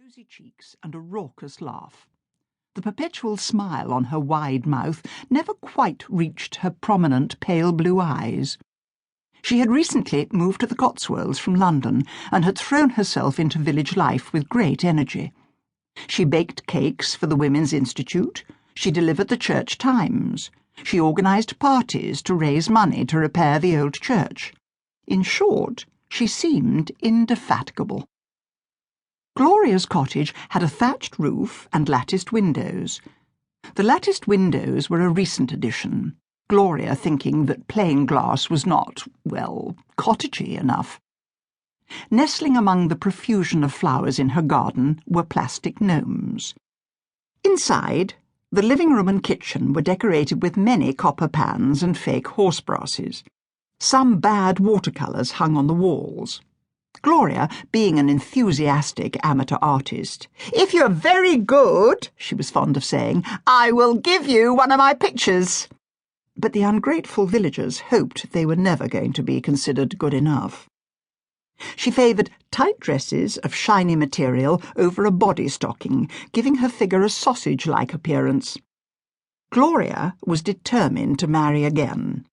rosy cheeks and a raucous laugh. The perpetual smile on her wide mouth never quite reached her prominent pale blue eyes. She had recently moved to the Cotswolds from London and had thrown herself into village life with great energy. She baked cakes for the Women's Institute. She delivered the Church Times. She organised parties to raise money to repair the old church. In short, she seemed indefatigable. Gloria's cottage had a thatched roof and latticed windows. The latticed windows were a recent addition, Gloria thinking that plain glass was not, well, cottagey enough. Nestling among the profusion of flowers in her garden were plastic gnomes. Inside, the living room and kitchen were decorated with many copper pans and fake horse brasses. Some bad watercolours hung on the walls. Gloria, being an enthusiastic amateur artist, "If you're very good," she was fond of saying, "I will give you one of my pictures." But the ungrateful villagers hoped they were never going to be considered good enough. She favoured tight dresses of shiny material over a body stocking, giving her figure a sausage-like appearance. Gloria was determined to marry again.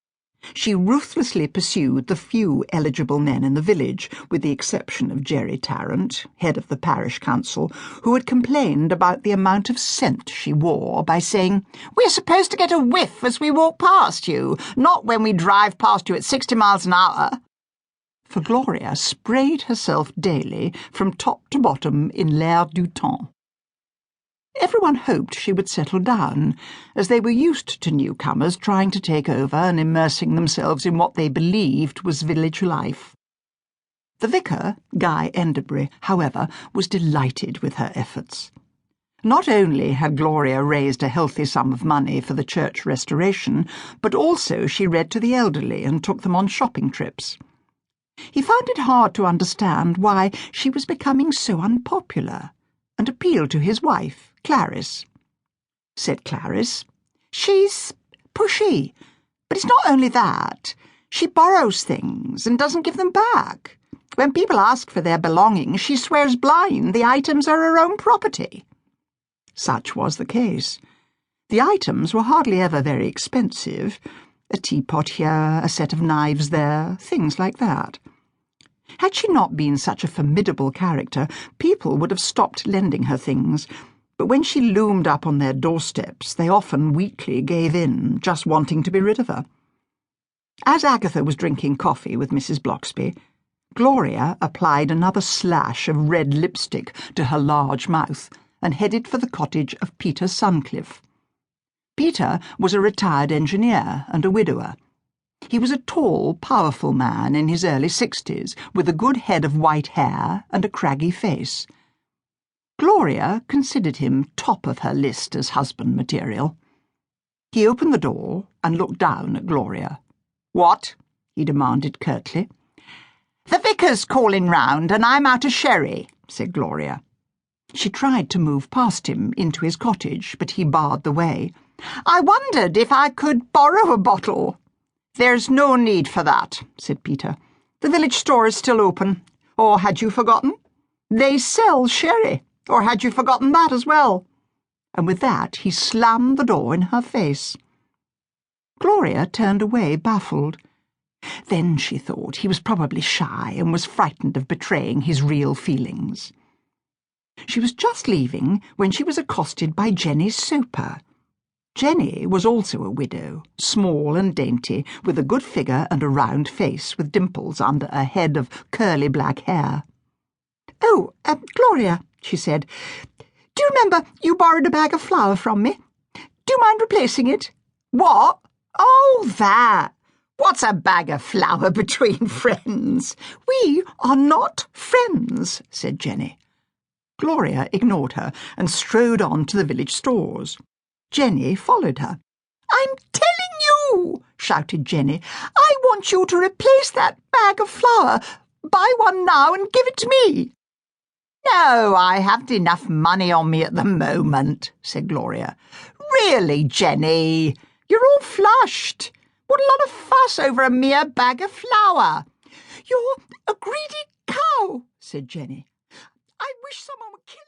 She ruthlessly pursued the few eligible men in the village, with the exception of Jerry Tarrant, head of the Parish Council, who had complained about the amount of scent she wore by saying, "We're supposed to get a whiff as we walk past you, not when we drive past you at 60 miles an hour." For Gloria sprayed herself daily from top to bottom in l'air du temps. Everyone hoped she would settle down, as they were used to newcomers trying to take over and immersing themselves in what they believed was village life. The vicar, Guy Enderbury, however, was delighted with her efforts. Not only had Gloria raised a healthy sum of money for the church restoration, but also she read to the elderly and took them on shopping trips. He found it hard to understand why she was becoming so unpopular, and appealed to his wife, Clarice. Said Clarice, "She's pushy, but it's not only that. She borrows things and doesn't give them back. When people ask for their belongings, she swears blind the items are her own property." Such was the case. The items were hardly ever very expensive. A teapot here, a set of knives there, things like that. Had she not been such a formidable character, people would have stopped lending her things, but when she loomed up on their doorsteps, they often weakly gave in, just wanting to be rid of her. As Agatha was drinking coffee with Mrs. Bloxby, Gloria applied another slash of red lipstick to her large mouth and headed for the cottage of Peter Suncliffe. Peter was a retired engineer and a widower. He was a tall, powerful man in his early 60s, with a good head of white hair and a craggy face. Gloria considered him top of her list as husband material. He opened the door and looked down at Gloria. "What?" he demanded curtly. "The vicar's calling round, and I'm out of sherry," said Gloria. She tried to move past him into his cottage, but he barred the way. "I wondered if I could borrow a bottle." "There's no need for that," said Peter. "The village store is still open. Or had you forgotten? They sell sherry. Or had you forgotten that as well?" And with that he slammed the door in her face. Gloria turned away, baffled. Then she thought he was probably shy and was frightened of betraying his real feelings. She was just leaving when she was accosted by Jenny Soper. Jenny was also a widow, small and dainty, with a good figure and a round face with dimples under a head of curly black hair. "Oh, Gloria," she said, "do you remember you borrowed a bag of flour from me? Do you mind replacing it?" "What? Oh, that! What's a bag of flour between friends?" "We are not friends," said Jenny. Gloria ignored her and strode on to the village stores. Jenny followed her. "I'm telling you," shouted Jenny, "I want you to replace that bag of flour. Buy one now and give it to me." "No, I haven't enough money on me at the moment," said Gloria. "Really, Jenny, you're all flushed. What a lot of fuss over a mere bag of flour." "You're a greedy cow," said Jenny. "I wish someone would kill you."